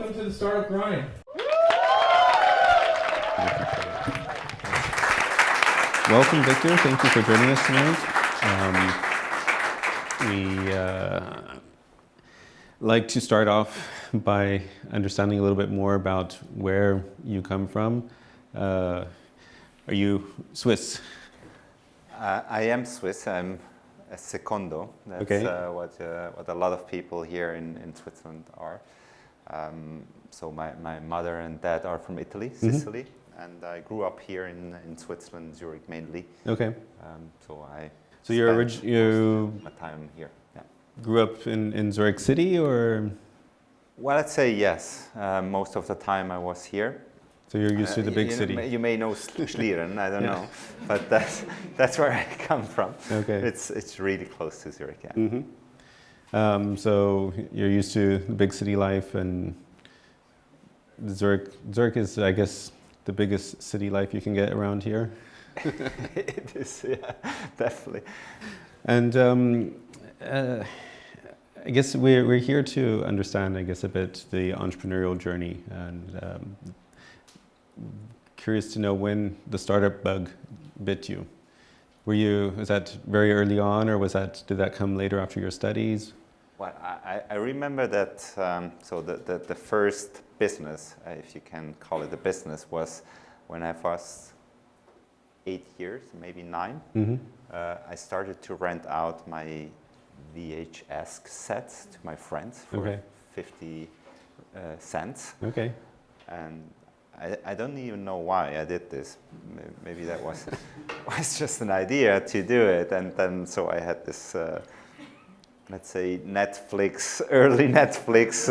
welcome to the Startup Grind. Welcome, Victor. Thank you for joining us tonight. We like to start off by understanding a little bit more about where you come from. Are you Swiss? I am Swiss. I'm a secondo. That's okay. What a lot of people here in Switzerland are. So my mother and dad are from Italy, Sicily, and I grew up here in Switzerland, Zurich mainly. Okay. So you my time here. Yeah. Grew up in Zurich City, or? Well, let's say yes. Most of the time I was here. So you're used to the big city. You may know Schlieren, I don't know, but that's where I come from. Okay. It's really close to Zurich. Yeah. Mm-hmm. So you're used to the big city life, and Zurich is, I guess, the biggest city life you can get around here. It is, yeah, definitely. And I guess we're here to understand, I guess, a bit the entrepreneurial journey, and curious to know when the startup bug bit you. Was that very early on, or did that come later after your studies? Well, I remember that, so the first business, if you can call it a business, was when I was 8 years, maybe 9. Mm-hmm. I started to rent out my VHS cassettes to my friends for 50 cents. Okay. And I don't even know why I did this. Maybe that was just an idea to do it. And then so I had this, let's say, early Netflix,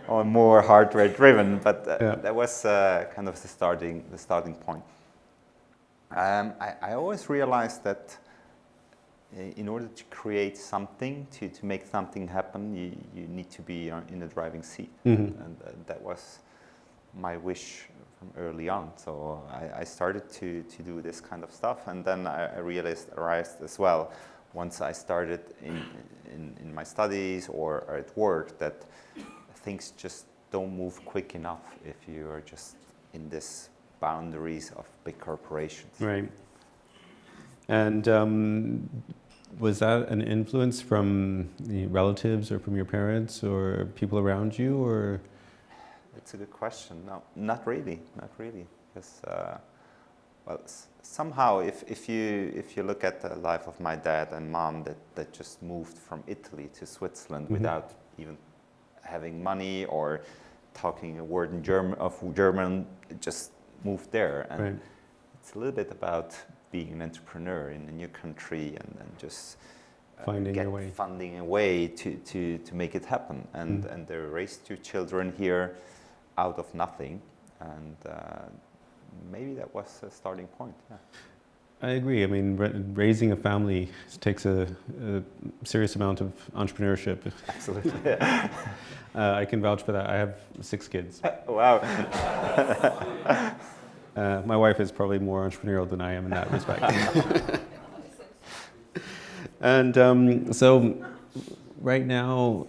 or more hardware driven. But that was kind of the starting point. I always realized that in order to create something, to make something happen, you need to be in the driving seat. Mm-hmm. And that was my wish from early on. So I started to do this kind of stuff, and then I realized as well, once I started in my studies or at work, that things just don't move quick enough if you are just in this boundaries of big corporations. Right. And was that an influence from the relatives or from your parents or people around you, or? It's a good question. No, not really. Because, well, somehow, if you look at the life of my dad and mom, that just moved from Italy to Switzerland without even having money or talking a word in German, just moved there. And it's a little bit about being an entrepreneur in a new country and just finding a way to make it happen. And they raised 2 children here out of nothing, and maybe that was a starting point. Yeah. I agree. I mean, raising a family takes a serious amount of entrepreneurship. Absolutely. I can vouch for that. I have 6 kids. Wow. My wife is probably more entrepreneurial than I am in that respect. And so right now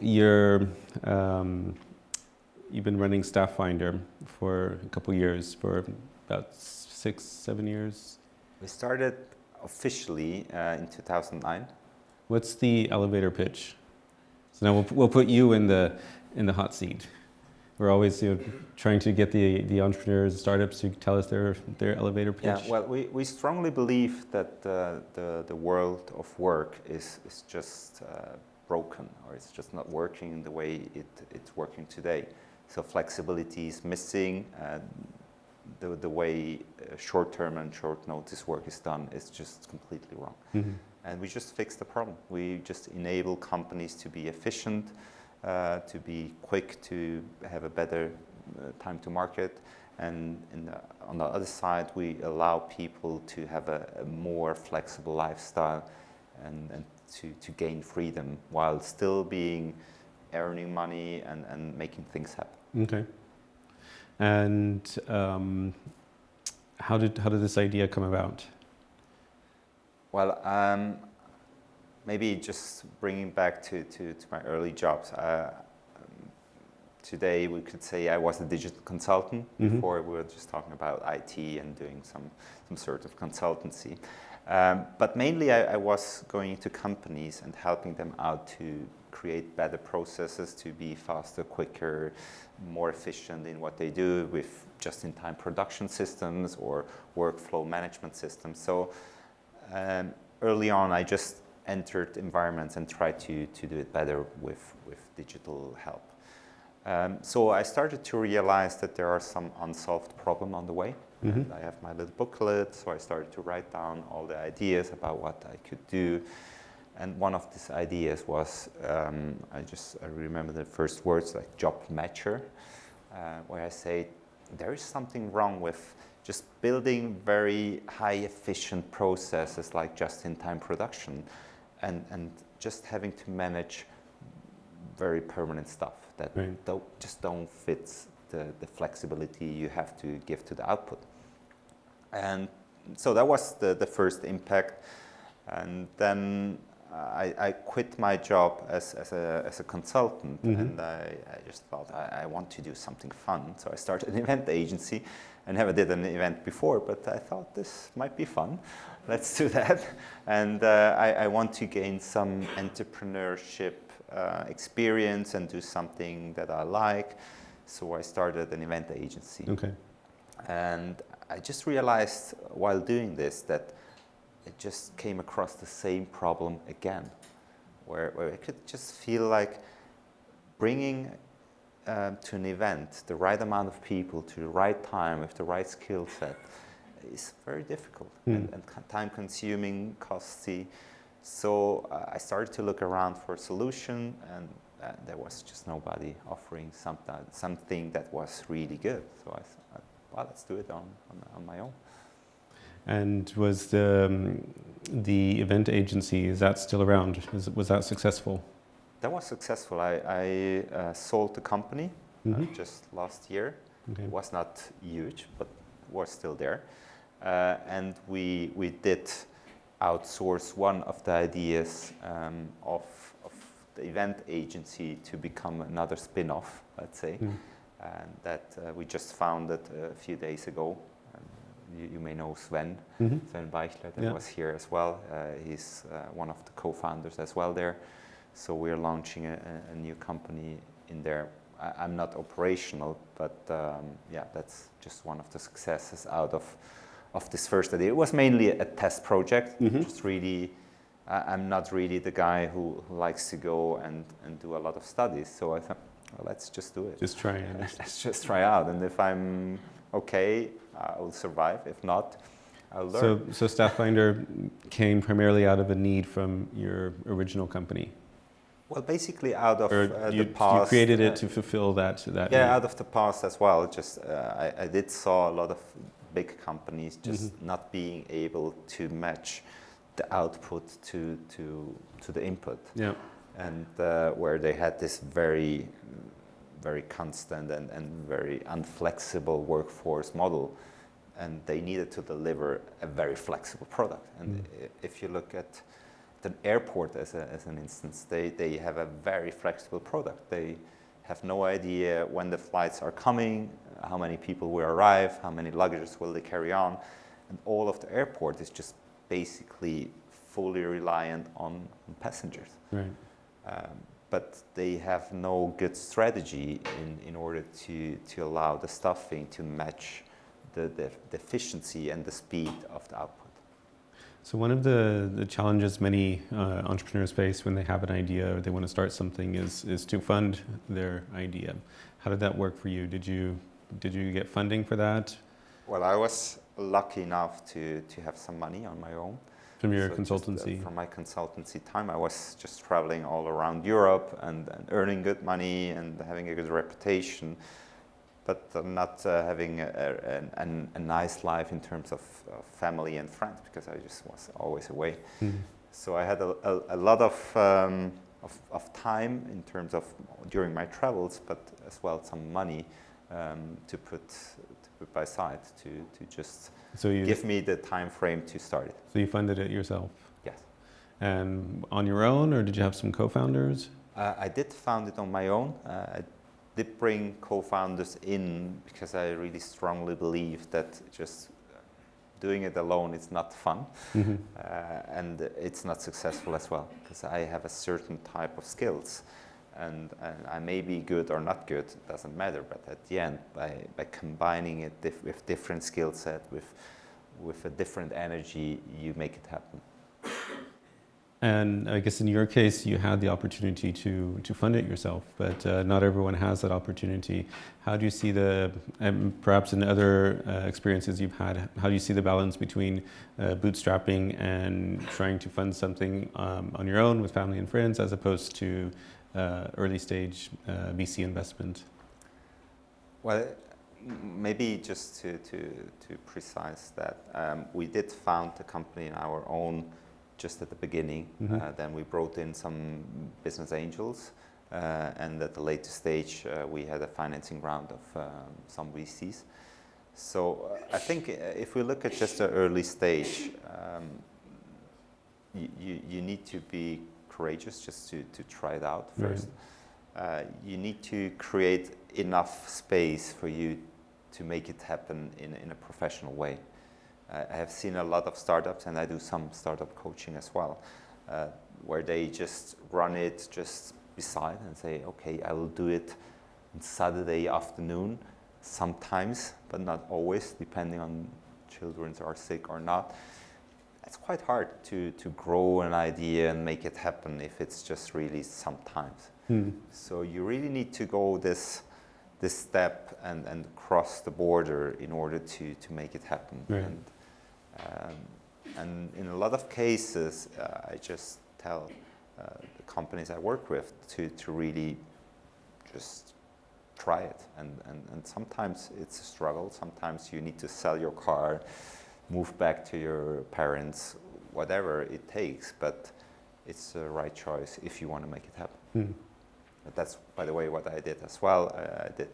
you've been running StaffFinder for a couple of years, for about 6-7 years. We started officially in 2009. What's the elevator pitch? So now we'll put you in the hot seat. We're always trying to get the entrepreneurs, startups to tell us their elevator pitch. Yeah, well, we strongly believe that the world of work is just broken, or it's just not working in the way it's working today. So flexibility is missing. The way short-term and short-notice work is done is just completely wrong. Mm-hmm. And we just fix the problem. We just enable companies to be efficient, to be quick, to have a better time to market. And on the other side, we allow people to have a more flexible lifestyle and to gain freedom while still earning money and making things happen. Okay. And how did this idea come about? Well, maybe just bringing back to my early jobs. today we could say I was a digital consultant. Mm-hmm. Before we were just talking about IT and doing some sort of consultancy. But mainly I was going into companies and helping them out to create better processes, to be faster, quicker, more efficient in what they do with just-in-time production systems or workflow management systems. So early on I just entered environments and tried to do it better with digital help. So I started to realize that there are some unsolved problems on the way. Mm-hmm. And I have my little booklet, so I started to write down all the ideas about what I could do. And one of these ideas was, I remember the first words, like job matcher, where I say there is something wrong with just building very high efficient processes like just-in-time production and just having to manage very permanent stuff that right. don't fit the flexibility you have to give to the output. And so that was the first impact. And then I quit my job as a consultant, mm-hmm. and I just thought I want to do something fun. So I started an event agency. I never did an event before, but I thought this might be fun. Let's do that. And I want to gain some entrepreneurship experience and do something that I like. So I started an event agency. Okay. And I just realized while doing this that it just came across the same problem again, where I could just feel like bringing to an event the right amount of people to the right time with the right skill set is very difficult and time consuming, costly. So I started to look around for a solution, and there was just nobody offering something that was really good. So I thought, well, let's do it on my own. And was the event agency, is that still around? Was that successful? That was successful. I sold the company mm-hmm. just last year. Okay. It was not huge, but was still there. And we did outsource one of the ideas of the event agency to become another spin-off, let's say. And that we just founded a few days ago. You may know Sven, mm-hmm. Sven Beichler, that was here as well. He's one of the co-founders as well there. So we're launching a new company in there. I'm not operational, but that's just one of the successes out of this first idea. It was mainly a test project. Mm-hmm. Just really, I'm not really the guy who likes to go and do a lot of studies. So I thought, well, let's just do it. Just try it. Let's just try out. And if I'm okay, I will survive. If not, I'll learn. So StaffFinder came primarily out of a need from your original company? Well, basically out of you, the past. You created it to fulfill that need. Out of the past as well. Just I did saw a lot of big companies just mm-hmm. not being able to match the output to the input. Yeah. And where they had this very, very constant and very unflexible workforce model, and they needed to deliver a very flexible product. And if you look at the airport as an instance, they have a very flexible product. They have no idea when the flights are coming, how many people will arrive, how many luggages will they carry on, and all of the airport is just basically fully reliant on passengers. Right. But they have no good strategy in order to allow the staffing to match the efficiency and the speed of the output. So one of the challenges many entrepreneurs face when they have an idea or they want to start something is to fund their idea. How did that work for you? Did you get funding for that? Well, I was lucky enough to have some money on my own. From your consultancy? Just, from my consultancy time, I was just traveling all around Europe and earning good money and having a good reputation, but not having a nice life in terms of family and friends, because I just was always away. Mm-hmm. So I had a lot of time in terms of during my travels, but as well some money to put by side to just give me the time frame to start it. So you funded it yourself? Yes. And on your own, or did you have some co-founders? I did found it on my own. did bring co-founders in because I really strongly believe that just doing it alone is not fun, and it's not successful as well, because I have a certain type of skills, and I may be good or not good, it doesn't matter, but at the end, by combining it with different skill set, with a different energy, you make it happen. And I guess in your case, you had the opportunity to fund it yourself, but not everyone has that opportunity. How do you see perhaps in other experiences you've had, how do you see the balance between bootstrapping and trying to fund something on your own with family and friends, as opposed to early stage VC investment? Well, maybe just to precise that, we did found the company in our own just at the beginning. Then we brought in some business angels, and at the later stage we had a financing round of some VCs. So I think if we look at just the early stage, you need to be courageous just to try it out first. You need to create enough space for you to make it happen in a professional way. I have seen a lot of startups, and I do some startup coaching as well, where they just run it just beside and say, okay, I will do it on Saturday afternoon, sometimes, but not always, depending on children are sick or not. It's quite hard to grow an idea and make it happen if it's just really sometimes. So you really need to go this step and cross the border in order to make it happen. And in a lot of cases, I just tell the companies I work with to really just try it. And sometimes it's a struggle. Sometimes you need to sell your car, move back to your parents, whatever it takes. But it's the right choice if you want to make it happen. But that's, by the way, what I did as well. I did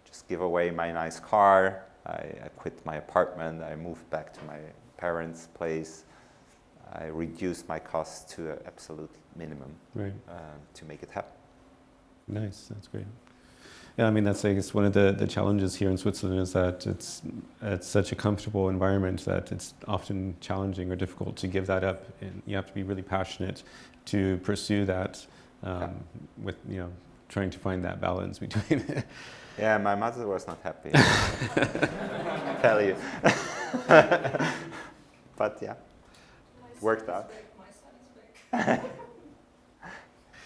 just give away my nice car. I quit my apartment. I moved back to my parents' place. I reduced my costs to an absolute minimum to make it happen. Nice, that's great. Yeah, I mean, that's, I guess, one of the challenges here in Switzerland is that it's such a comfortable environment that it's often challenging or difficult to give that up. And you have to be really passionate to pursue that with, trying to find that balance between Yeah, my mother was not happy. I tell you. But yeah, worked out. My son is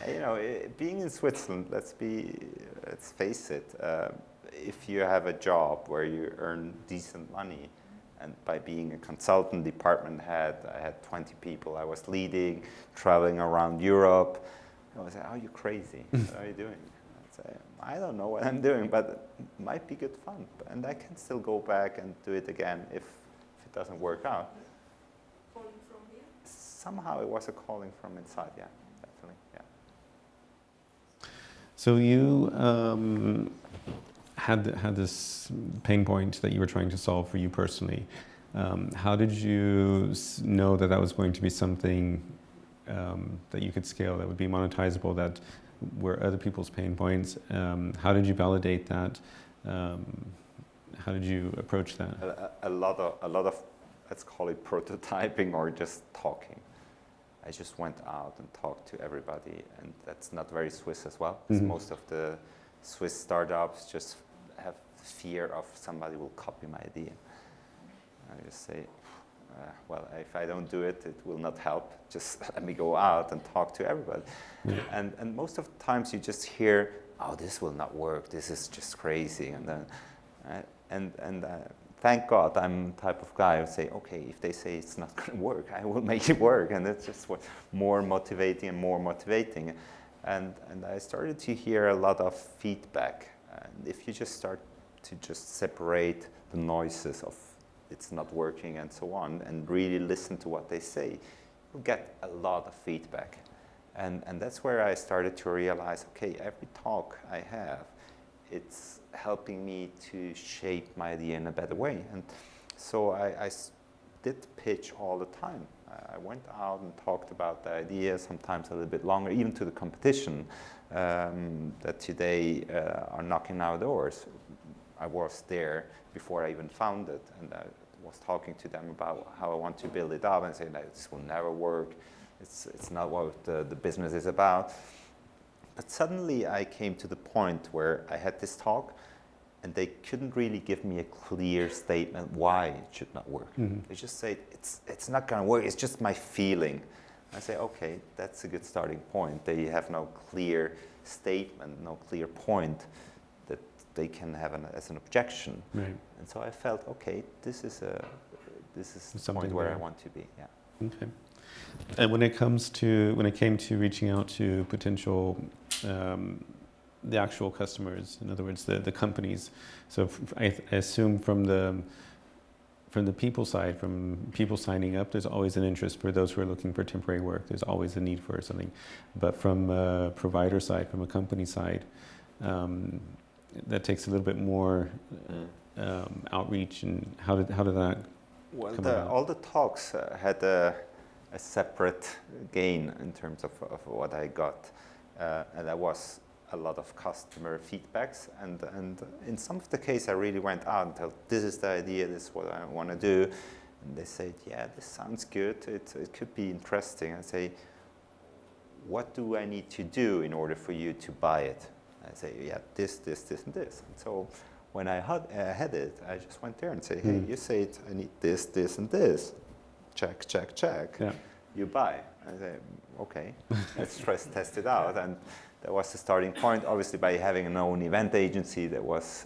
back. Being in Switzerland, let's face it, if you have a job where you earn decent money, and by being a consultant department head, I had 20 people I was leading, traveling around Europe. I was like, oh, you're crazy. What are you doing? I'd say, I don't know what I'm doing, but it might be good fun. And I can still go back and do it again if it doesn't work out. Calling from here? Somehow it was a calling from inside, yeah, definitely, yeah. So you had this pain point that you were trying to solve for you personally. How did you know that was going to be something that you could scale, that would be monetizable, that were other people's pain points? How did you validate that? How did you approach that? A lot of, let's call it prototyping or just talking. I just went out and talked to everybody, and that's not very Swiss as well, because most of the Swiss startups just have fear of somebody will copy my idea. I just say, well, if I don't do it, it will not help. Just let me go out and talk to everybody. And most of the times you just hear, oh, this will not work. This is just crazy. And then, thank God I'm the type of guy who say, okay, if they say it's not going to work, I will make it work. And that's just what more motivating and more motivating. And I started to hear a lot of feedback. And if you just start to just separate the noises of it's not working and so on, and really listen to what they say, you'll get a lot of feedback. And that's where I started to realize, okay, every talk I have, it's helping me to shape my idea in a better way. And so I did pitch all the time. I went out and talked about the idea, sometimes a little bit longer, even to the competition. that today are knocking our doors. I was there before I even found it, and I was talking to them about how I want to build it up and saying that this will never work. It's not what the business is about. But suddenly I came to the point where I had this talk and they couldn't really give me a clear statement why it should not work. Mm-hmm. They just said, it's not going to work, it's just my feeling. I say, okay, that's a good starting point. They have no clear statement, no clear point that they can have as an objection. Right. And so I felt, okay, this is the Something point where there. I want to be. Yeah. Okay. And when it came to reaching out to potential, the actual customers, in other words, the companies. So I assume from the people side, from people signing up, there's always an interest for those who are looking for temporary work. There's always a need for something. But from a provider side, from a company side, that takes a little bit more outreach. And how did that Well, come about? all the talks had a separate gain in terms of what I got, and that was a lot of customer feedbacks, and in some of the case I really went out and told, this is the idea, this is what I want to do, and they said, yeah, this sounds good, it could be interesting. I say, what do I need to do in order for you to buy it? I say, yeah, this, and this. And so when I had it, I just went there and say, hey, you said I need this, and this. Check. Yeah. You buy. I say, okay, let's test it out. And that was the starting point. Obviously, by having an own event agency, that was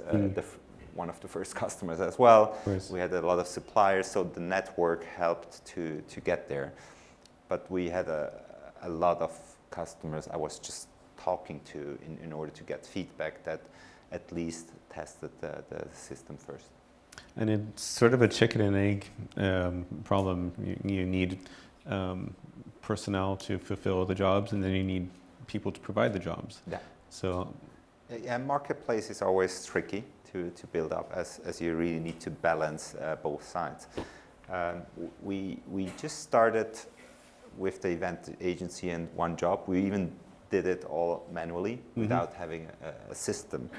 one of the first customers as well. We had a lot of suppliers, so the network helped to get there. But we had a lot of customers I was just talking to in order to get feedback that at least tested the system first. And it's sort of a chicken and egg problem. You need personnel to fulfill the jobs, and then you need people to provide the jobs. Yeah. So, yeah, marketplace is always tricky to build up, as you really need to balance both sides. We just started with the event agency and one job. We even did it all manually without having a system.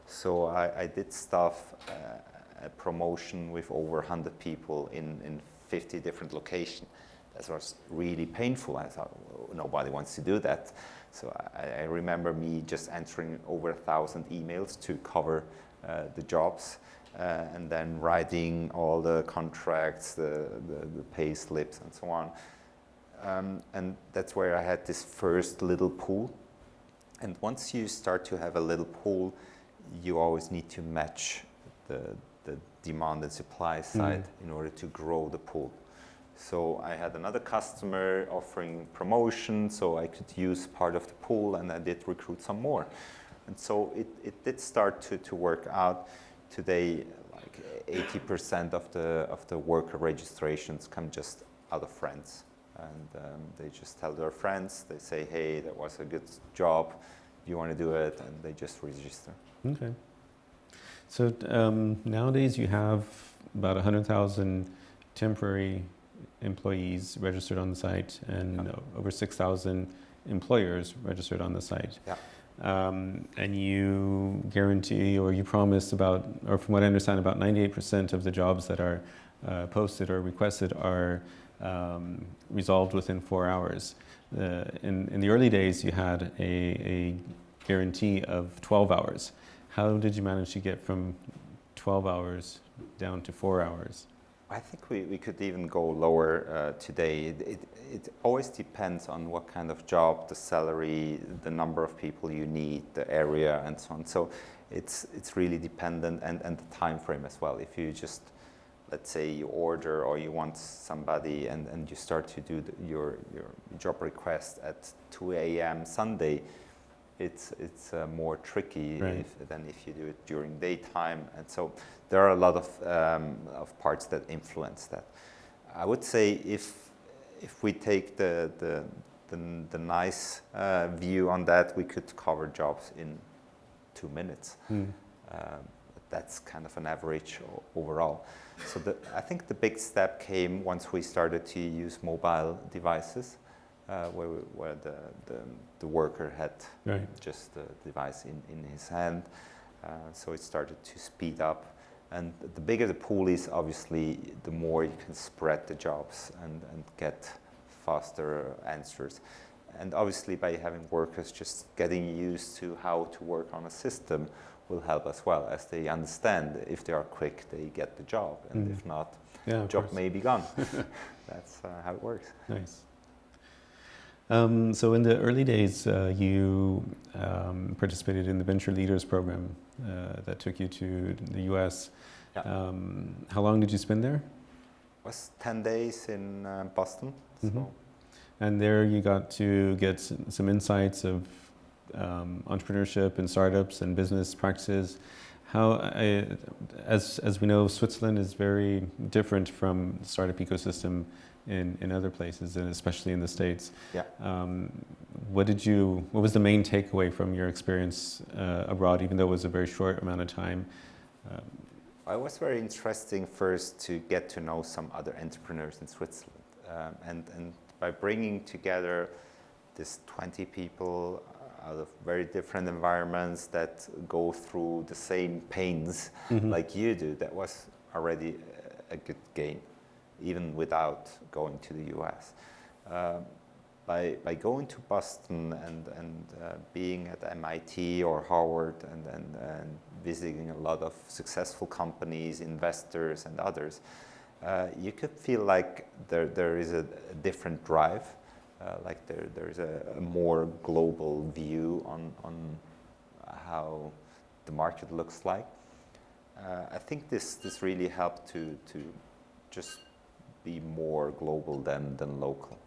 So I did stuff, a promotion with over 100 people in 50 different locations. That was really painful. I thought, well, nobody wants to do that. So I remember me just answering over 1,000 emails to cover the jobs, and then writing all the contracts, the pay slips, and so on. And that's where I had this first little pool. And once you start to have a little pool, you always need to match the demand and supply side in order to grow the pool. So I had another customer offering promotion, so I could use part of the pool, and I did recruit some more. And so it did start to work out. Today, like 80% of the worker registrations come just out of friends. And they just tell their friends, they say, hey, that was a good job, do you want to do it? And they just register. okay. So nowadays you have about 100,000 temporary employees registered on the site, and over 6,000 employers registered on the site. Yeah. And you guarantee, or you promise about, or from what I understand, about 98% of the jobs that are posted or requested are resolved within 4 hours. In the early days, you had a guarantee of 12 hours. How did you manage to get from 12 hours down to 4 hours? I think we could even go lower today. It always depends on what kind of job, the salary, the number of people you need, the area, and so on. So it's really dependent, and the time frame as well. If you just, let's say you order or you want somebody and you start to do your job request at 2 a.m. Sunday, it's more tricky than if you do it during daytime. And so there are a lot of parts that influence that. I would say if we take the nice view on that, we could cover jobs in 2 minutes. That's kind of an average overall. So I think the big step came once we started to use mobile devices. where the worker had Right. just the device in his hand. So it started to speed up. And the bigger the pool is, obviously, the more you can spread the jobs and get faster answers. And obviously, by having workers just getting used to how to work on a system will help as well, as they understand if they are quick, they get the job. And if not, Yeah, job course. may be gone. That's how it works. Nice. So in the early days, you participated in the Venture Leaders program that took you to the US. Yeah. How long did you spend there? It was 10 days in Boston. Mhm. So And there you got to get some insights of entrepreneurship and startups and business practices. As we know, Switzerland is very different from the startup ecosystem in other places, and especially in the States. Yeah. What was the main takeaway from your experience abroad, even though it was a very short amount of time? it was very interesting first to get to know some other entrepreneurs in Switzerland. And by bringing together this 20 people out of very different environments that go through the same pains like you do, that was already a good gain, even without going to the US. By going to Boston and being at MIT or Harvard and visiting a lot of successful companies, investors and others, you could feel like there is a different drive, like there is a more global view on how the market looks like. I think this really helped to just be more global than local.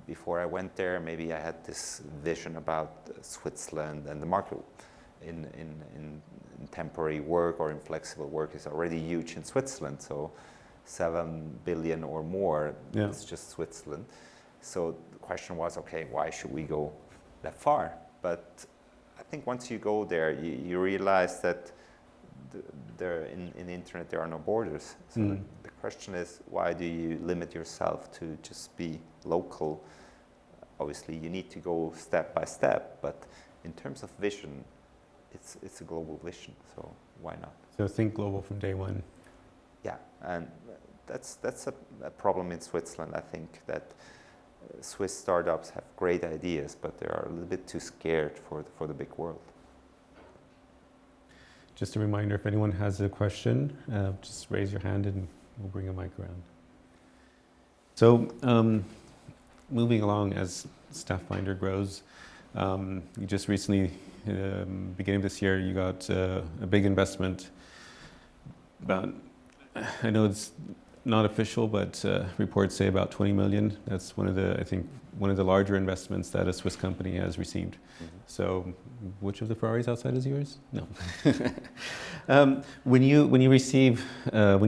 Before I went there, maybe I had this vision about Switzerland, and the market in temporary work or in flexible work is already huge in Switzerland. So 7 billion or more, it's just Switzerland. So the question was, okay, why should we go that far? But I think once you go there, you realize that there in the internet there are no borders. So the question is, why do you limit yourself to just be local? Obviously, you need to go step by step, but in terms of vision, it's a global vision. So why not? So think global from day one. Yeah, and that's a problem in Switzerland. I think that Swiss startups have great ideas, but they are a little bit too scared for the big world. Just a reminder, if anyone has a question, just raise your hand and we'll bring a mic around. So moving along as StaffFinder grows, you just recently, beginning of this year, you got a big investment. I know it's not official, but reports say about 20 million. That's one of the larger investments that a Swiss company has received. So, which of the Ferraris outside is yours? No. When you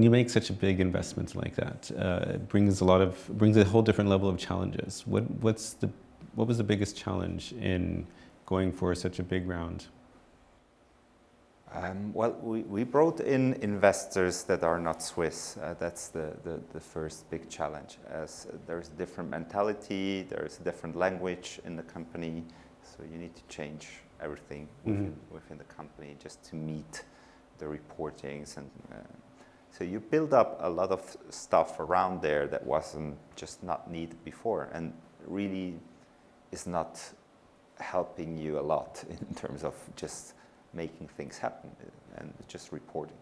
make such a big investment like that, it brings a whole different level of challenges. What was the biggest challenge in going for such a big round? Well, we brought in investors that are not Swiss. That's the first big challenge, as there's a different mentality, there's a different language in the company, so you need to change everything within the company just to meet the reportings. And so you build up a lot of stuff around there that wasn't just not needed before, and really is not helping you a lot in terms of just making things happen and just reporting.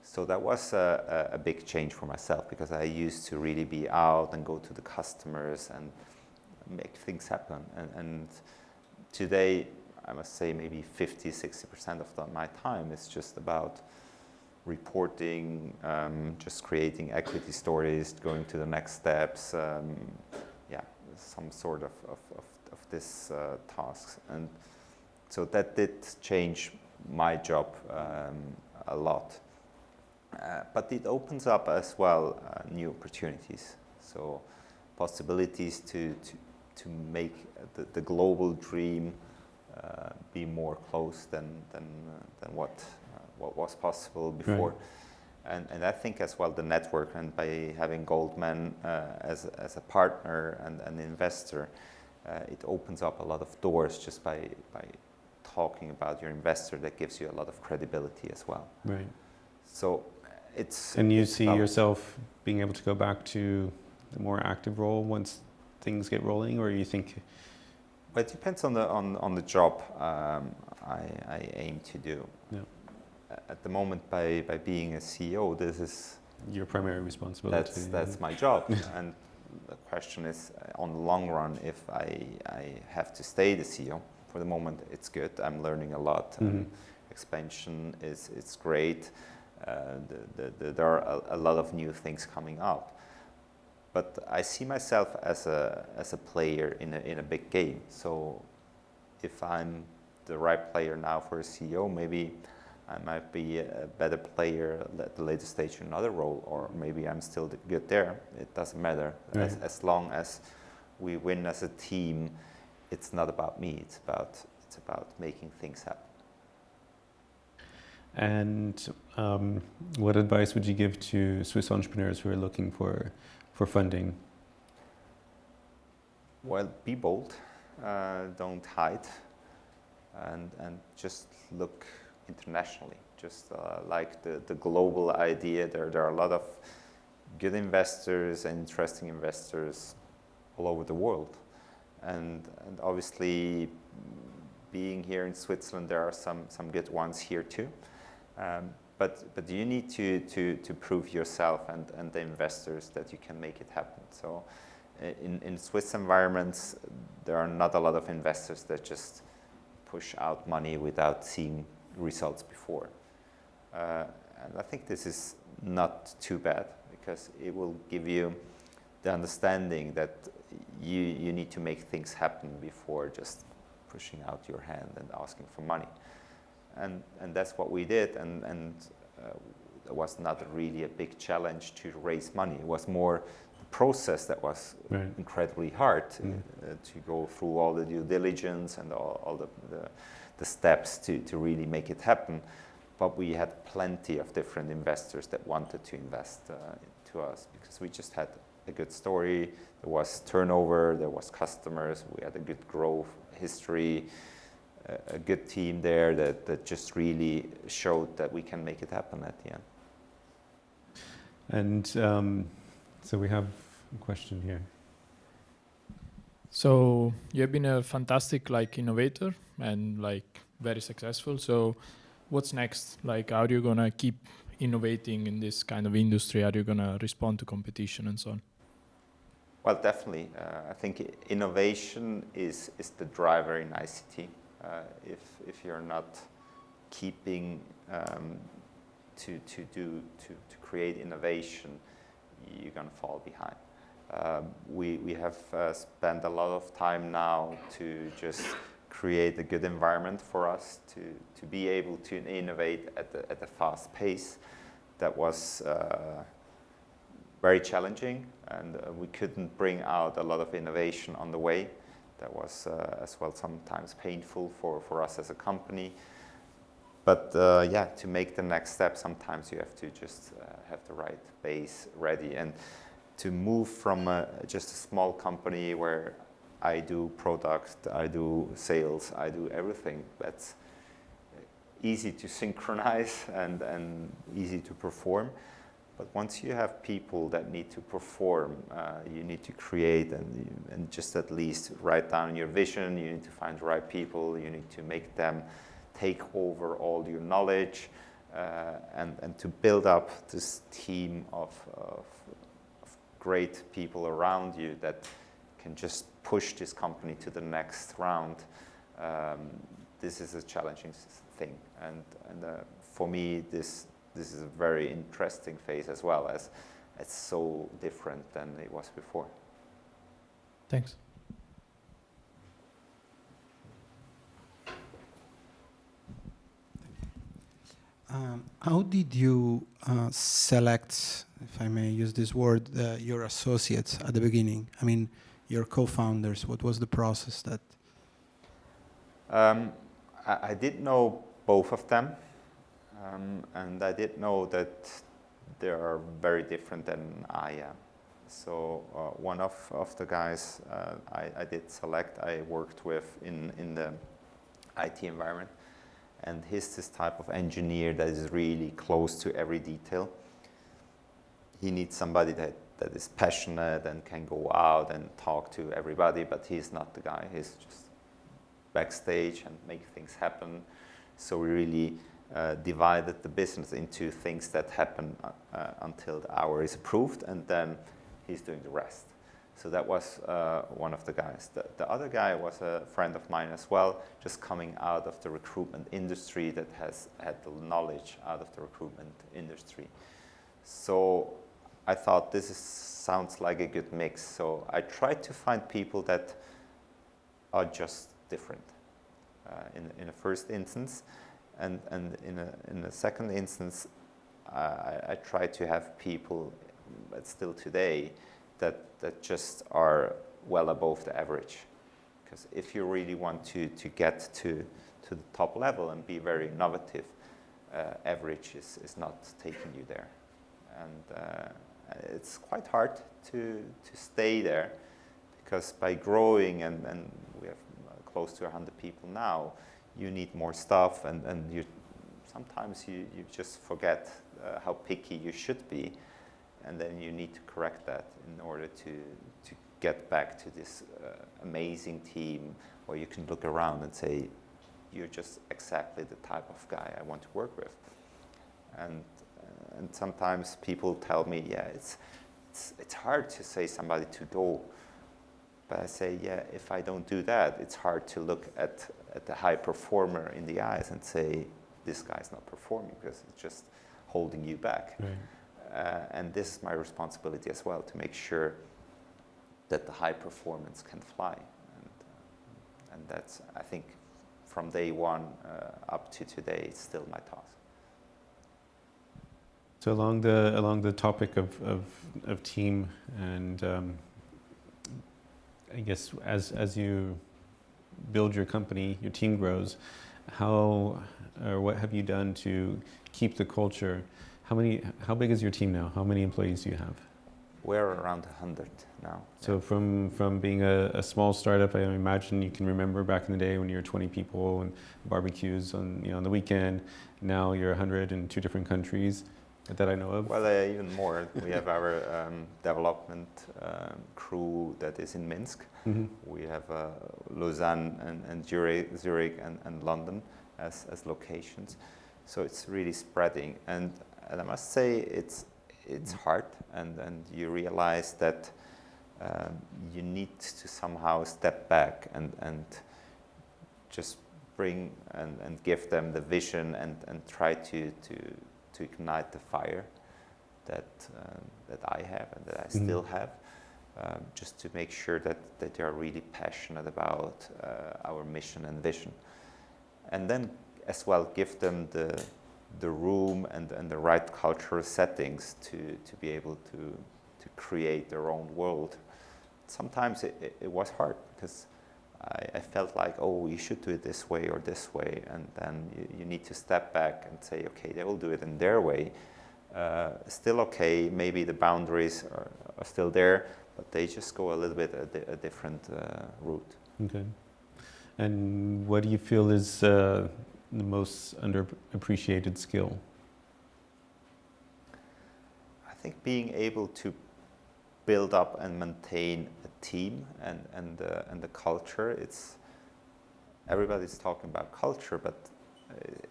So that was a big change for myself, because I used to really be out and go to the customers and make things happen. And today, I must say maybe 50-60% of my time is just about reporting, just creating equity stories, going to the next steps, some sort of this tasks. And so that did change my job a lot. But it opens up as well new opportunities. So possibilities to make the global dream be more close than what was possible before. And I think as well the network, and by having Goldman as a partner and an investor, it opens up a lot of doors just by talking about your investor. That gives you a lot of credibility as well. Right. So it's... And you it's see about yourself being able to go back to the more active role once things get rolling, or you think... Well, it depends on the job I aim to do. Yeah. At the moment, by being a CEO, this is... Your primary responsibility. That's my job. And the question is, on the long run, if I have to stay the CEO. For the moment, it's good. I'm learning a lot. Expansion is great. There are a lot of new things coming up. But I see myself as a player in a big game. So if I'm the right player now for a CEO, maybe I might be a better player at the later stage in another role, or maybe I'm still good there. It doesn't matter. Right. As long as we win as a team, it's not about me. It's about making things happen. And what advice would you give to Swiss entrepreneurs who are looking for funding? Well, be bold. Don't hide, and just look internationally. Just like the global idea. There are a lot of good investors and interesting investors all over the world. And obviously, being here in Switzerland, there are some good ones here too. But you need to prove yourself and the investors that you can make it happen. So in Swiss environments, there are not a lot of investors that just push out money without seeing results before. And I think this is not too bad, because it will give you the understanding that you need to make things happen before just pushing out your hand and asking for money. And that's what we did, and it was not really a big challenge to raise money. It was more the process that was Right. incredibly hard to go through all the due diligence and all the steps to really make it happen. But we had plenty of different investors that wanted to invest to us, because we just had a good story. There was turnover, there was customers, we had a good growth history, a good team there that just really showed that we can make it happen at the end. And so we have a question here. So you have been a fantastic innovator and very successful. So what's next? How are you gonna keep innovating in this kind of industry? How are you gonna respond to competition and so on? Well, definitely. I think innovation is the driver in ICT. If you're not keeping to create innovation, you're gonna fall behind. We have spent a lot of time now to just create a good environment for us to be able to innovate at a fast pace. That was very challenging, and we couldn't bring out a lot of innovation on the way. That was as well sometimes painful for us as a company. But to make the next step, sometimes you have to just have the right base ready, and to move from just a small company where I do product, I do sales, I do everything. That's easy to synchronize and easy to perform. But once you have people that need to perform, you need to create and just at least write down your vision. You need to find the right people. You need to make them take over all your knowledge, and to build up this team of great people around you that can just push this company to the next round. This is a challenging thing, and for me, this is a very interesting phase as well, as it's so different than it was before. Thanks. How did you select, if I may use this word, your associates at the beginning? I mean, your co-founders. What was the process that? I did know both of them, and I did know that they are very different than I am. So one of the guys I did select, I worked with in the IT environment, and he's this type of engineer that is really close to every detail. He needs somebody that is passionate and can go out and talk to everybody, but he's not the guy. He's just backstage and make things happen. So we really divided the business into things that happen until the hour is approved, and then he's doing the rest. So that was one of the guys. The other guy was a friend of mine as well, just coming out of the recruitment industry, that has had the knowledge out of the recruitment industry. So I thought sounds like a good mix. So I tried to find people that are just different in a first instance. And in a second instance, I try to have people, but still today, that just are well above the average. Because if you really want to get to the top level and be very innovative, average is not taking you there. And it's quite hard to stay there, because by growing, and we have close to 100 people now, you need more stuff, and you sometimes you just forget how picky you should be, and then you need to correct that in order to get back to this amazing team where you can look around and say, you're just exactly the type of guy I want to work with. And sometimes people tell me, yeah, it's hard to say somebody to go. But I say, yeah, if I don't do that, it's hard to look at the high performer in the eyes and say, this guy's not performing, because it's just holding you back. Right. And this is my responsibility as well, to make sure that the high performance can fly. And that's, I think, from day one up to today, it's still my task. So along the topic of team, and I guess as you build your company, your team grows, how or what have you done to keep the culture? How big is your team now? How many employees do you have? We're around 100 now. So yeah. From being a small startup, I imagine you can remember back in the day when you were 20 people and barbecues on the weekend. Now you're 100 in 2 different countries that I know of. Well, even more. We have our development crew that is in Minsk. Mm-hmm. We have Lausanne and Zurich and London as locations. So it's really spreading, and I must say it's hard, and you realize that you need to somehow step back and just bring and give them the vision and try to ignite the fire that I have and that I still have, just to make sure that they are really passionate about our mission and vision, and then as well give them the room and the right cultural settings to be able to create their own world. Sometimes it was hard, because I felt like, oh, you should do it this way or this way, and then you need to step back and say, okay, they will do it in their way. Still okay, maybe the boundaries are still there, but they just go a little bit a different route. Okay. And what do you feel is the most underappreciated skill? I think being able to build up and maintain a team and the culture. Everybody's talking about culture, but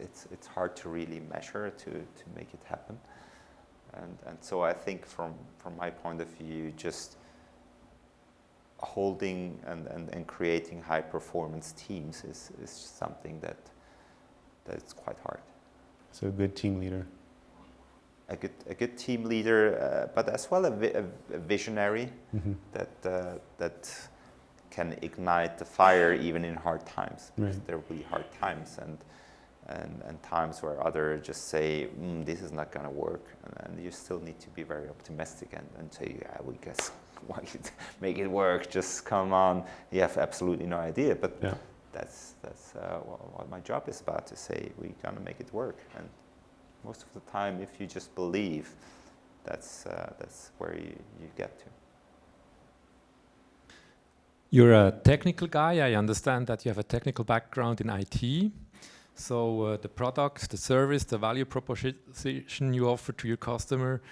it's hard to really measure to make it happen. And so I think from my point of view, just holding and creating high performance teams is something that's quite hard. So a good team leader. A good team leader, but as well a visionary that can ignite the fire even in hard times. Right. There will be hard times and times where others just say, this is not going to work, and you still need to be very optimistic and say, yeah, we guess why make it work. Just come on. You have absolutely no idea, but yeah. That's what my job is about, to say we're going to make it work. And most of the time, if you just believe, that's where you get to. You're a technical guy. I understand that you have a technical background in IT. So the product, the service, the value proposition you offer to your customer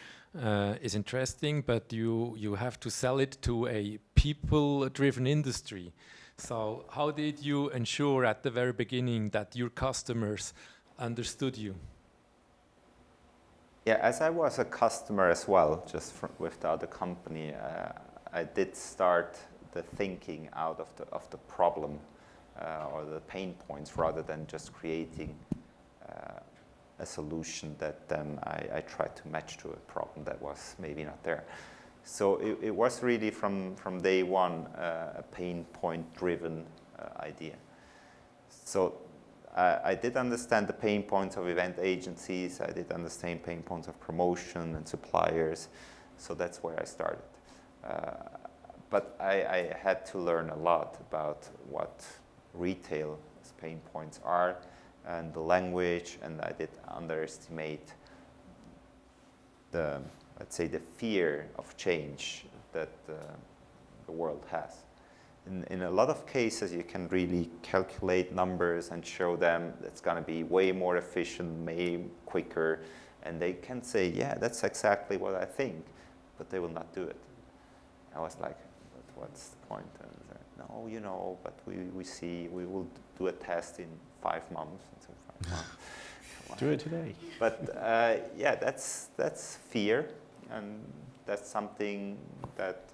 is interesting, but you have to sell it to a people-driven industry. So how did you ensure at the very beginning that your customers understood you? Yeah, as I was a customer as well, just with the other company, I did start the thinking out of the problem or the pain points rather than just creating a solution that then I tried to match to a problem that was maybe not there. So it was really from day one a pain point driven idea. So I did understand the pain points of event agencies. I did understand pain points of promotion and suppliers. So that's where I started. But I had to learn a lot about what retail pain points are and the language, and I did underestimate the, let's say, the fear of change that the world has. In a lot of cases, you can really calculate numbers and show them it's going to be way more efficient, way quicker, and they can say, yeah, that's exactly what I think, but they will not do it. I was like, but what's the point? And no, you know, but we see, we will do a test in 5 months. And so 5 months. Do it today. But yeah, that's fear, and that's something that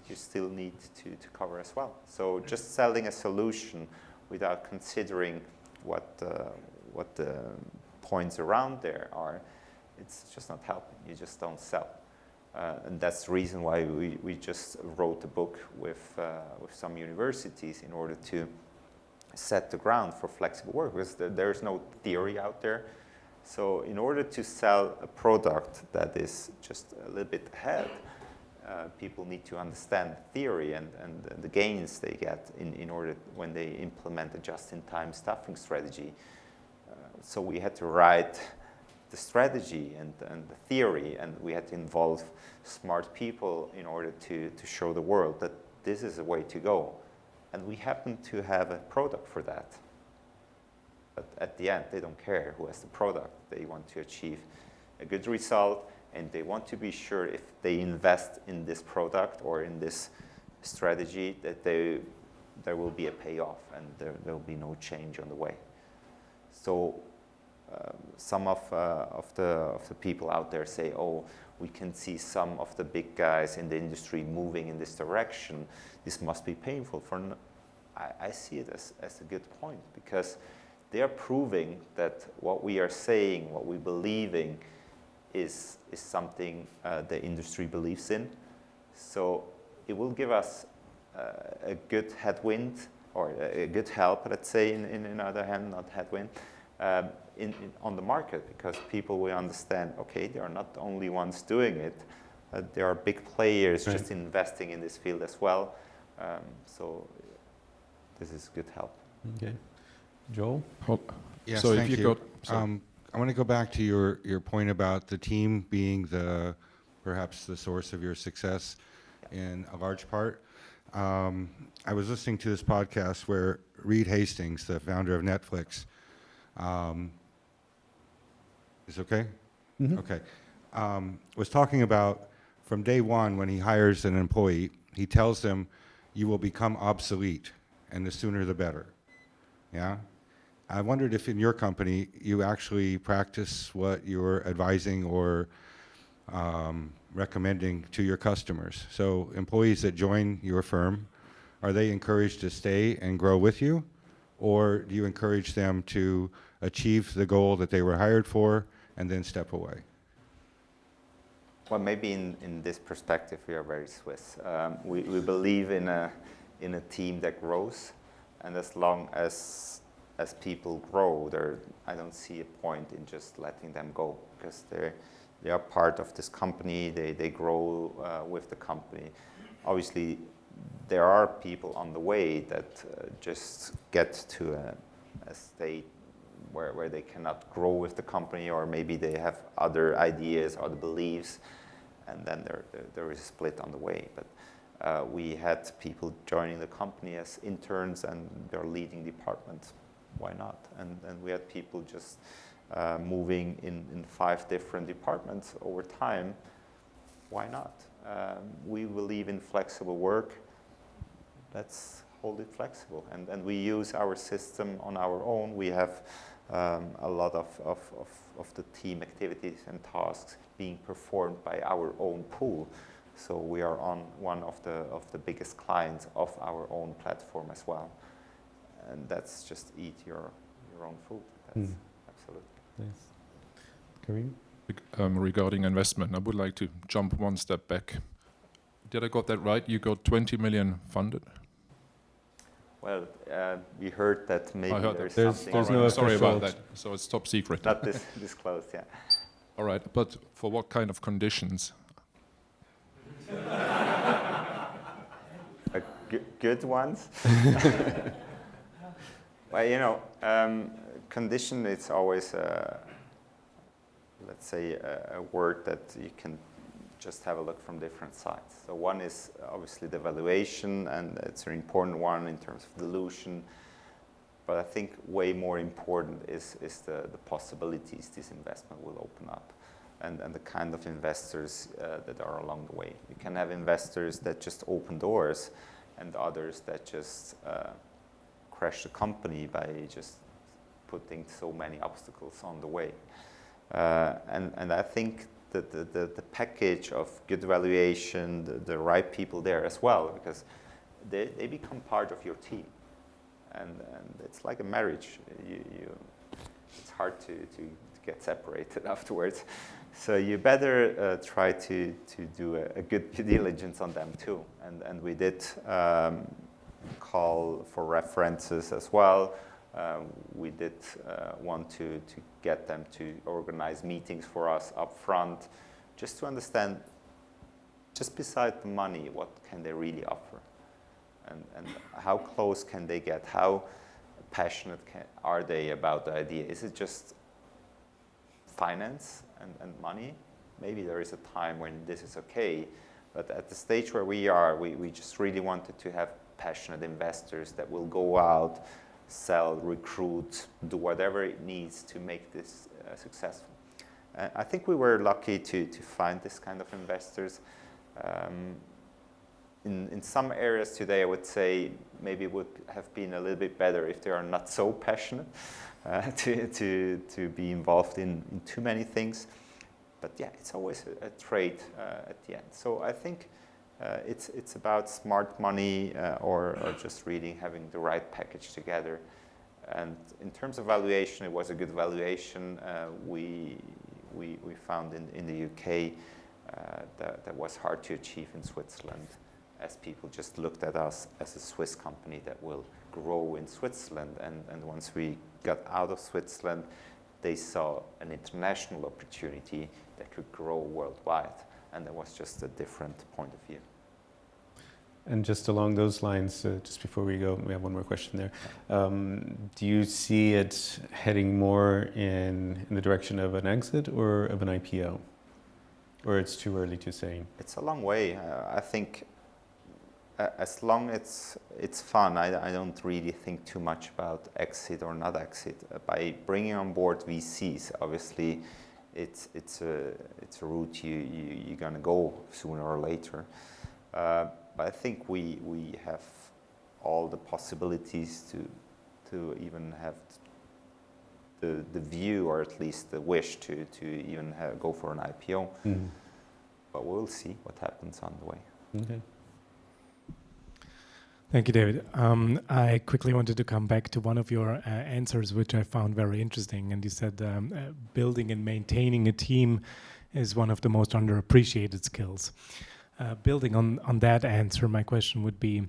you still need to cover as well. So just selling a solution without considering what the points around there are, it's just not helping. You just don't sell. And that's the reason why we just wrote a book with some universities in order to set the ground for flexible work, because there's no theory out there. So in order to sell a product that is just a little bit ahead, people need to understand theory and the gains they get in order when they implement a just-in-time staffing strategy. So we had to write the strategy and the theory, and we had to involve smart people in order to show the world that this is a way to go. And we happen to have a product for that. But at the end, they don't care who has the product. They want to achieve a good result, and they want to be sure if they invest in this product or in this strategy that there will be a payoff and there will be no change on the way. So some of the people out there say, oh, we can see some of the big guys in the industry moving in this direction. This must be painful. I see it as a good point, because they are proving that what we are saying, what we believe in, is something the industry believes in. So it will give us a good headwind, or a good help, let's say, in other hand, not headwind, on the market, because people will understand, okay, they are not the only ones doing it. There are big players just investing in this field as well. So this is good help. Okay. Joel? Yes, So if thank you you. go- I want to go back to your point about the team being perhaps the source of your success in a large part. I was listening to this podcast where Reed Hastings, the founder of Netflix, is okay? Mm-hmm. Okay. Was talking about from day one when he hires an employee, he tells them, you will become obsolete, and the sooner the better. Yeah? I wondered if in your company you actually practice what you're advising or recommending to your customers. So employees that join your firm, are they encouraged to stay and grow with you? Or do you encourage them to achieve the goal that they were hired for and then step away? Well, maybe in this perspective, we are very Swiss. We believe in a team that grows, and as long as people grow, I don't see a point in just letting them go, because they are part of this company. They grow with the company. Obviously, there are people on the way that just get to a state where they cannot grow with the company, or maybe they have other ideas, other beliefs. and then there is a split on the way. But we had people joining the company as interns, and they're leading departments. Why not? And we had people just moving in 5 different departments over time. Why not? We believe in flexible work. Let's hold it flexible. And we use our system on our own. We have a lot of the team activities and tasks being performed by our own pool. So we are on one of the biggest clients of our own platform as well. And that's just eat your own food. That's absolutely. Nice. Karim? Regarding investment, I would like to jump one step back. Did I got that right? You got 20 million funded? Well, we heard that maybe I heard there's that. something. There's All right, no sorry about official- that. So it's top secret. Not disclosed, yeah. All right, but for what kind of conditions? Good ones. Well, you know, condition, it's always, let's say, a word that you can just have a look from different sides. So one is obviously the valuation, and it's an important one in terms of dilution. But I think way more important is the possibilities this investment will open up, and the kind of investors that are along the way. You can have investors that just open doors, and others that just crash the company by just putting so many obstacles on the way. And I think that the package of good valuation, the right people there as well, because they become part of your team. And it's like a marriage. It's hard to get separated afterwards. So you better try to do a good due diligence on them too. And we did call for references as well. We did want to get them to organize meetings for us up front, just to understand, just beside the money, what can they really offer? And how close can they get? How passionate are they about the idea? Is it just finance and money? Maybe there is a time when this is okay, but at the stage where we are, we just really wanted to have passionate investors that will go out, sell, recruit, do whatever it needs to make this successful. I think we were lucky to find this kind of investors. In some areas today, I would say maybe it would have been a little bit better if they are not so passionate to be involved in too many things. But yeah, it's always a trade at the end. So I think it's about smart money or just really having the right package together. And in terms of valuation, it was a good valuation. We found in the UK that was hard to achieve in Switzerland, as people just looked at us as a Swiss company that will grow in Switzerland. And once we got out of Switzerland, they saw an international opportunity that could grow worldwide. And that was just a different point of view. And just along those lines, just before we go, we have one more question there. Do you see it heading more in the direction of an exit or of an IPO? Or it's too early to say? It's a long way. I think as long as it's fun, I don't really think too much about exit or not exit. By bringing on board VCs, obviously, it's a route you're going to go sooner or later. But I think we have all the possibilities to even have the view, or at least the wish to even go for an IPO. Mm-hmm. But we'll see what happens on the way. Okay. Thank you, David. I quickly wanted to come back to one of your answers, which I found very interesting. And you said building and maintaining a team is one of the most underappreciated skills. Building on that answer, my question would be,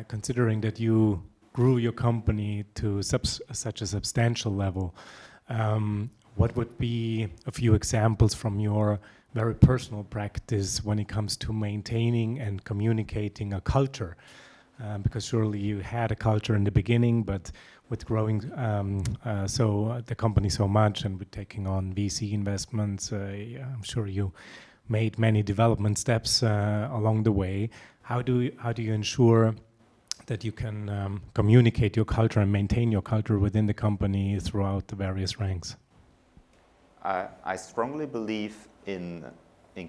considering that you grew your company to such a substantial level, what would be a few examples from your very personal practice when it comes to maintaining and communicating a culture? Because surely you had a culture in the beginning, but with growing the company so much and with taking on VC investments, I'm sure you made many development steps along the way. How do you ensure that you can communicate your culture and maintain your culture within the company throughout the various ranks? I strongly believe in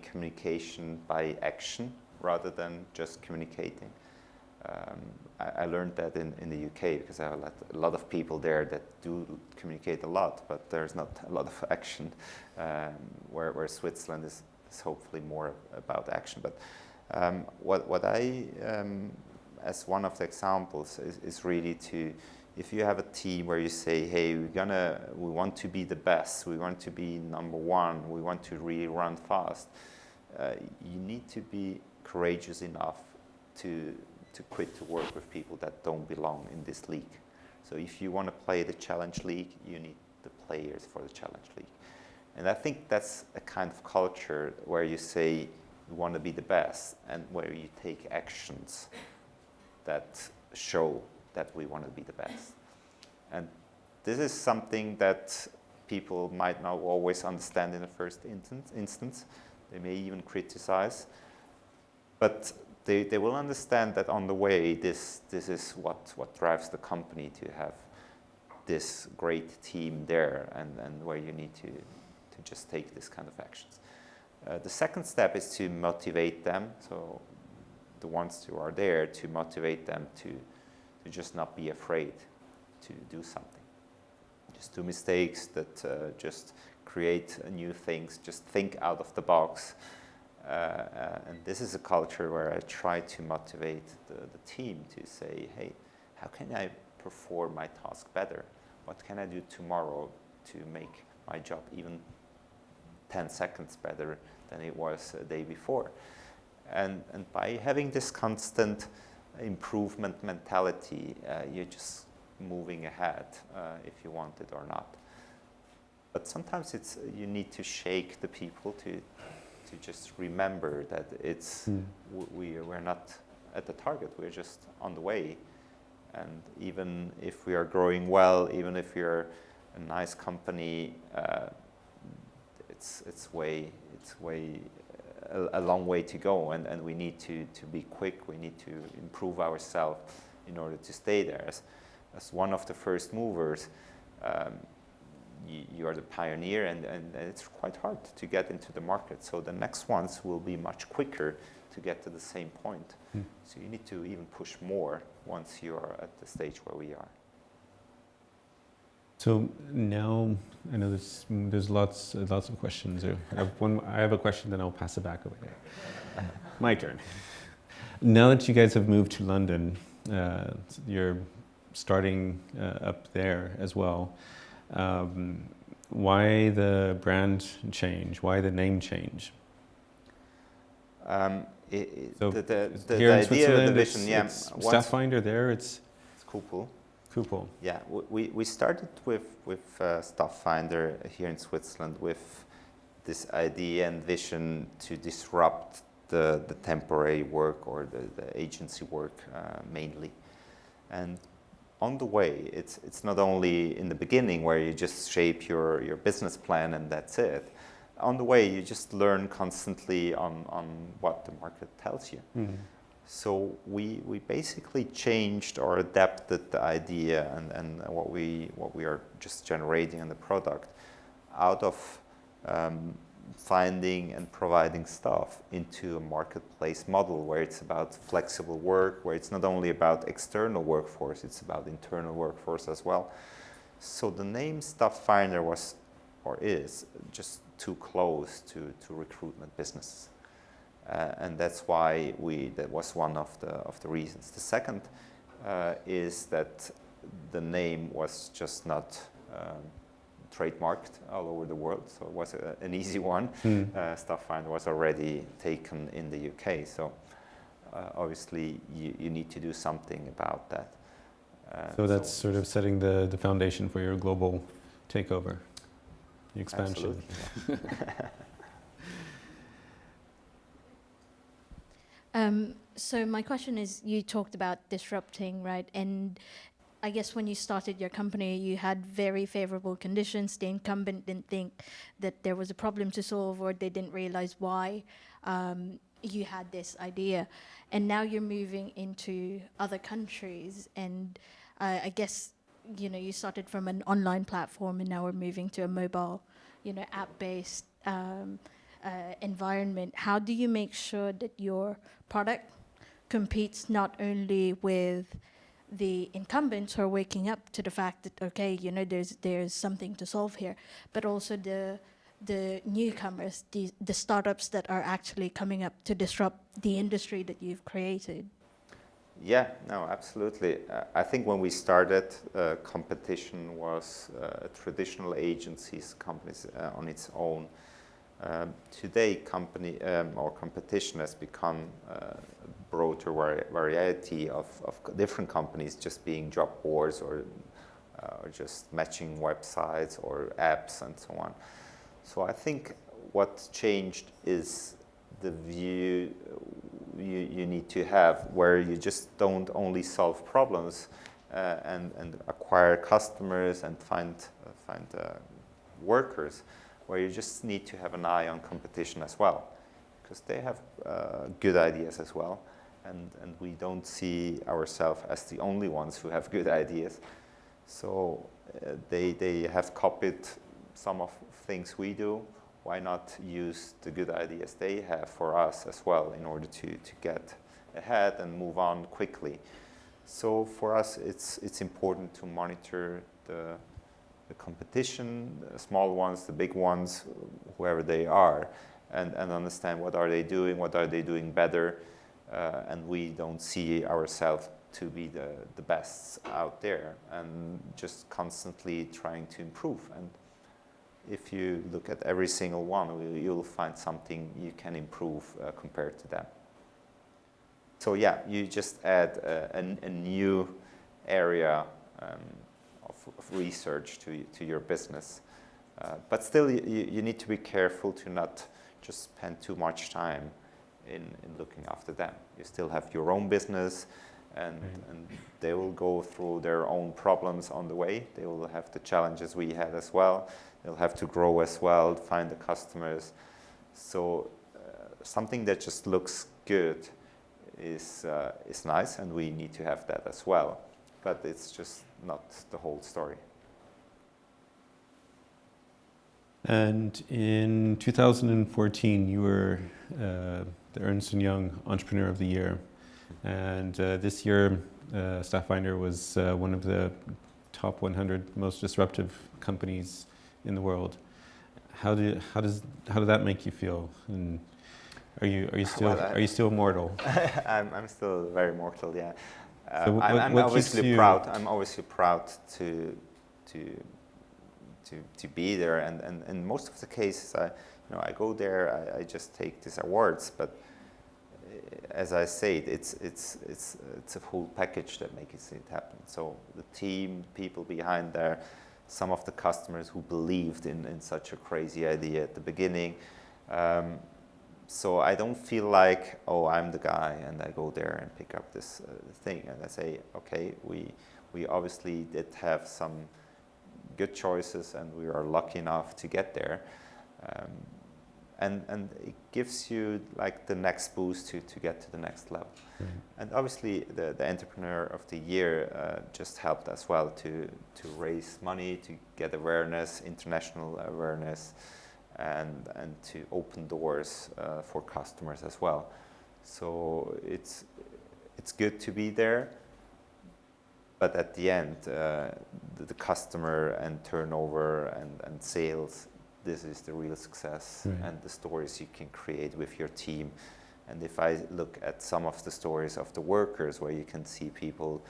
communication by action rather than just communicating. I learned that in the UK because I have a lot of people there that do communicate a lot, but there's not a lot of action, where Switzerland is hopefully more about action. But what I, as one of the examples, is really to, if you have a team where you say, hey, we want to be the best, we want to be number one, we want to really run fast, you need to be courageous enough to quit to work with people that don't belong in this league. So if you want to play the Challenge League, you need the players for the Challenge League. And I think that's a kind of culture where you say you want to be the best and where you take actions that show that we want to be the best. And this is something that people might not always understand in the first instance. They may even criticize. But they will understand that on the way, this is what drives the company to have this great team there, and where you need to just take this kind of actions. The second step is to motivate them. So the ones who are there, to motivate them to just not be afraid to do something. Just do mistakes, that just create new things, just think out of the box. And this is a culture where I try to motivate the team to say, hey, how can I perform my task better? What can I do tomorrow to make my job even 10 seconds better than it was a day before? And by having this constant improvement mentality, you're just moving ahead, if you want it or not. But sometimes you need to shake the people to just remember that we're not at the target, we're just on the way. And even if we are growing well, even if we're a nice company, it's a long way to go, and we need to be quick, we need to improve ourselves in order to stay there. As one of the first movers, you are the pioneer, and it's quite hard to get into the market. So the next ones will be much quicker to get to the same point. So you need to even push more once you are at the stage where we are. So now I know there's lots of questions. I have a question, then I'll pass it back over there. My turn. Now that you guys have moved to London, you're starting up there as well. Why the brand change? Why the name change? The here in idea Switzerland, of the vision, it's Stafffinder. There, it's Kupel. Kupel. Yeah, we started with Stafffinder here in Switzerland with this idea and vision to disrupt the temporary work or the agency work mainly. And on the way, it's not only in the beginning where you just shape your business plan and that's it. On the way, you just learn constantly on what the market tells you. Mm-hmm. So we basically changed or adapted the idea and what we are just generating in the product out of finding and providing stuff into a marketplace model where it's about flexible work, where it's not only about external workforce, it's about internal workforce as well. So the name Stafffinder was or is just too close to recruitment business. And that's why that was one of the reasons. The second is that the name was just not trademarked all over the world, so it was an easy one. Stafffinder was already taken in the UK, so obviously you need to do something about that. So that's sort of setting the foundation for your global takeover, the expansion. So my question is, you talked about disrupting, right? And I guess when you started your company, you had very favorable conditions. The incumbent didn't think that there was a problem to solve, or they didn't realize why you had this idea. And now you're moving into other countries, and I guess, you know, you started from an online platform, and now we're moving to a mobile, you know, app-based environment. How do you make sure that your product competes not only with the incumbents who are waking up to the fact that, okay, you know, there's something to solve here, but also the newcomers, the startups that are actually coming up to disrupt the industry that you've created? Yeah, no, absolutely. I think when we started, competition was traditional agencies, companies on its own. Today, competition has become a broader variety of different companies, just being job boards or just matching websites or apps and so on. So I think what's changed is the view you need to have, where you just don't only solve problems and acquire customers and find workers, where you just need to have an eye on competition as well, because they have good ideas as well, and we don't see ourselves as the only ones who have good ideas. So they have copied some of things we do. Why not use the good ideas they have for us as well, in order to get ahead and move on quickly? So for us, it's important to monitor the competition, the small ones, the big ones, whoever they are, and understand what are they doing better, and we don't see ourselves to be the best out there, and just constantly trying to improve. And if you look at every single one, you'll find something you can improve compared to them. So yeah, you just add a new area of research to your business. But still, you need to be careful to not just spend too much time in looking after them. You still have your own business, and they will go through their own problems on the way. They will have the challenges we had as well. They'll have to grow as well, find the customers. So something that just looks good is nice, and we need to have that as well. But it's just not the whole story. And in 2014, you were the Ernst & Young Entrepreneur of the Year. And this year, Stafffinder was one of the top 100 most disruptive companies in the world. How did that make you feel? And are you still mortal? I'm still very mortal, yeah. So I'm obviously proud. I'm obviously proud to be there, and in most of the cases, I go there. I just take these awards, but as I said, it's a full package that makes it happen. So the team, people behind there, some of the customers who believed in such a crazy idea at the beginning. So I don't feel like, oh, I'm the guy, and I go there and pick up this thing, and I say, okay, we obviously did have some good choices, and we are lucky enough to get there. And it gives you like the next boost to get to the next level. And obviously the Entrepreneur of the Year just helped as well to raise money, to get awareness, international awareness, and to open doors for customers as well. So it's good to be there, but at the end, the customer and turnover and sales, this is the real success, and the stories you can create with your team. And if I look at some of the stories of the workers, where you can see people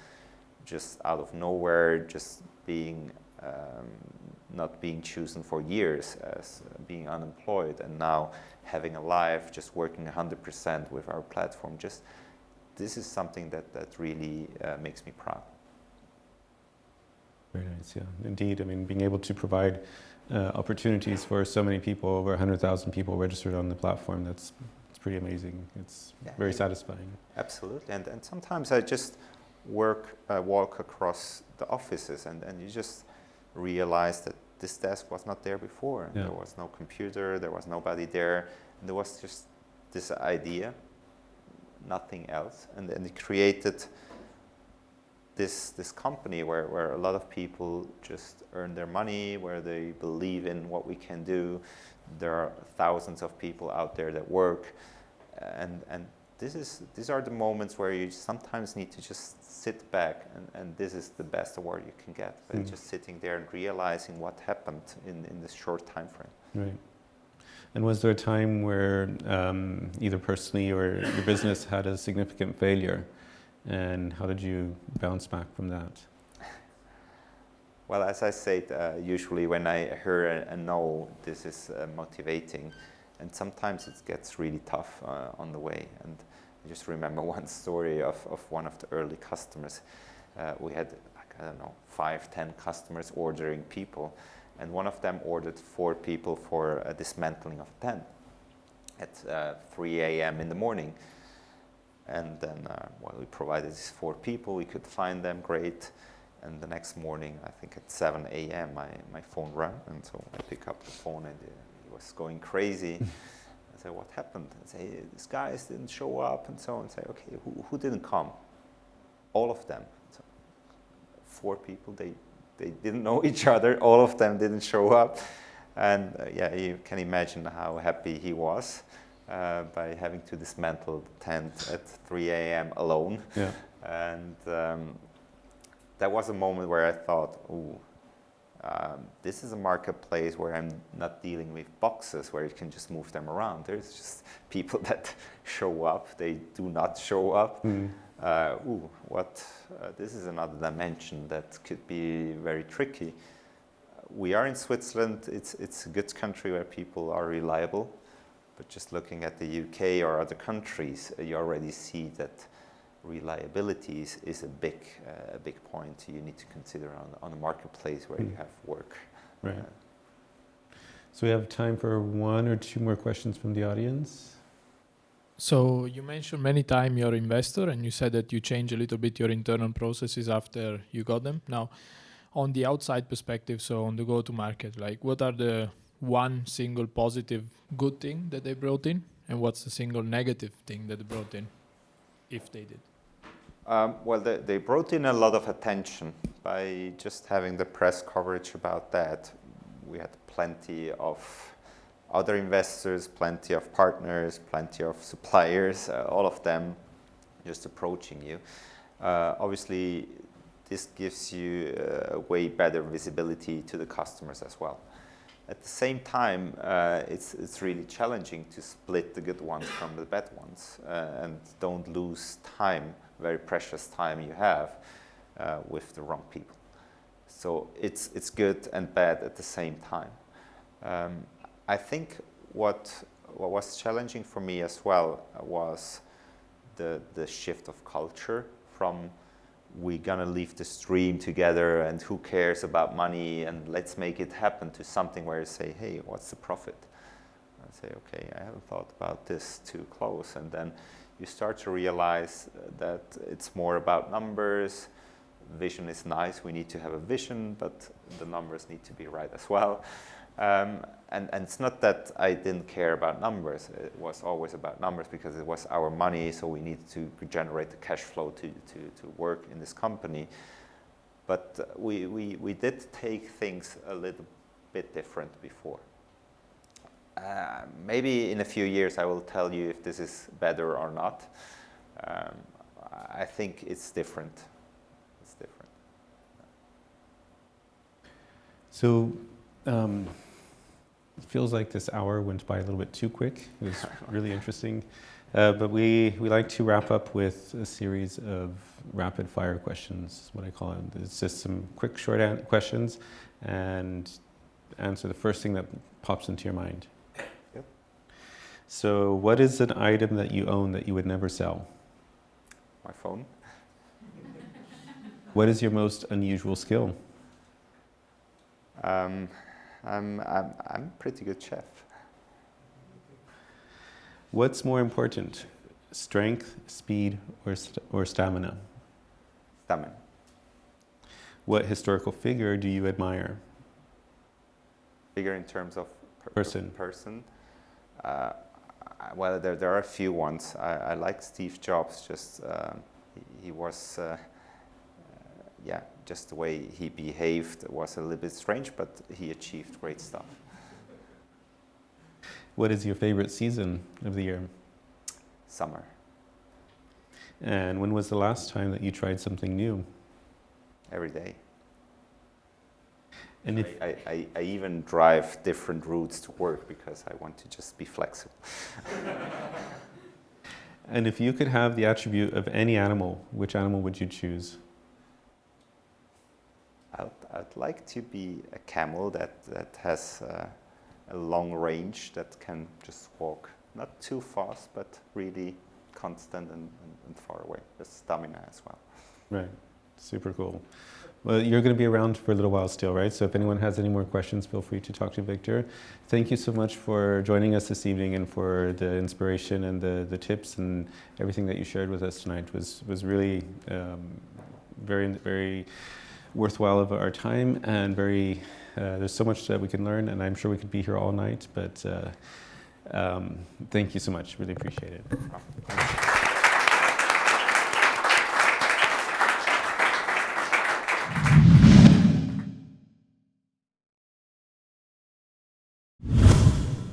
just out of nowhere, just being not being chosen for years as being unemployed, and now having a life, just working 100% with our platform, just this is something that really makes me proud. Very nice, yeah, indeed. I mean, being able to provide opportunities for so many people, over 100,000 people registered on the platform, it's pretty amazing. It's very satisfying. Absolutely, and sometimes I just walk across the offices, and you just realize that this desk was not there before. And Yeah. there was no computer, there was nobody there. And there was just this idea, nothing else. And then it created this company where a lot of people just earn their money, where they believe in what we can do. There are thousands of people out there that work. And these are the moments where you sometimes need to just sit back, and this is the best award you can get, by just sitting there and realizing what happened in this short time frame. Right. And was there a time where either personally or your business had a significant failure, and how did you bounce back from that? Well, as I said, usually when I hear a no, this is motivating, and sometimes it gets really tough on the way. And I just remember one story of one of the early customers. We had, like, I don't know, 5-10 customers ordering people, and one of them ordered 4 people for a dismantling of a tent at 3 a.m. in the morning. And then, we provided these 4 people, we could find them, great. And the next morning, I think at 7 a.m., my phone rang, and so I pick up the phone, and it was going crazy. I say, what happened? I say, these guys didn't show up, and so on. I say, okay, who didn't come? All of them. So 4 people, they didn't know each other. All of them didn't show up. And you can imagine how happy he was by having to dismantle the tent at 3 a.m. alone. Yeah. And that was a moment where I thought, this is a marketplace where I'm not dealing with boxes where you can just move them around. There's just people that show up, they do not show up. This is another dimension that could be very tricky. We are in Switzerland, it's a good country where people are reliable, but just looking at the UK or other countries, you already see that reliability is a big point you need to consider on a marketplace where you have work. Right. So we have time for 1 or 2 more questions from the audience. So you mentioned many times you're an investor, and you said that you change a little bit your internal processes after you got them. Now, on the outside perspective, so on the go-to-market, like what are the one single positive good thing that they brought in, and what's the single negative thing that they brought in, if they did? They brought in a lot of attention by just having the press coverage about that. We had plenty of other investors, plenty of partners, plenty of suppliers, all of them just approaching you. Obviously, this gives you way better visibility to the customers as well. At the same time, it's really challenging to split the good ones from the bad ones and don't lose time, very precious time you have with the wrong people. So it's good and bad at the same time. I think what was challenging for me as well was the shift of culture from we're gonna leave the stream together and who cares about money and let's make it happen, to something where you say, hey, what's the profit? I say, okay, I haven't thought about this too close. And then you start to realize that it's more about numbers. Vision is nice, we need to have a vision, but the numbers need to be right as well. And it's not that I didn't care about numbers. It was always about numbers because it was our money, so we needed to generate the cash flow to work in this company. But we did take things a little bit different before. Maybe in a few years I will tell you if this is better or not. I think it's different. It's different. So it feels like this hour went by a little bit too quick. It was really interesting. But we like to wrap up with a series of rapid fire questions, is what I call it. It's just some quick short questions, and answer the first thing that pops into your mind. Yep. So what is an item that you own that you would never sell? My phone. What is your most unusual skill? I'm a pretty good chef. What's more important, strength, speed, or stamina? stamina. What historical figure do you admire? Figure in terms of Person. Well, there are a few ones. I like Steve Jobs. Just he was, just the way he behaved was a little bit strange, but he achieved great stuff. What is your favorite season of the year? Summer. And when was the last time that you tried something new? Every day. And if I even drive different routes to work because I want to just be flexible. And if you could have the attribute of any animal, which animal would you choose? I'd like to be a camel that has a long range, that can just walk not too fast, but really constant and far away. The stamina as well. Right. Super cool. Well, you're going to be around for a little while still, right? So if anyone has any more questions, feel free to talk to Viktor. Thank you so much for joining us this evening and for the inspiration and the tips and everything that you shared with us tonight was really very, very worthwhile of our time, and very there's so much that we can learn, and I'm sure we could be here all night, but thank you so much. Really appreciate it.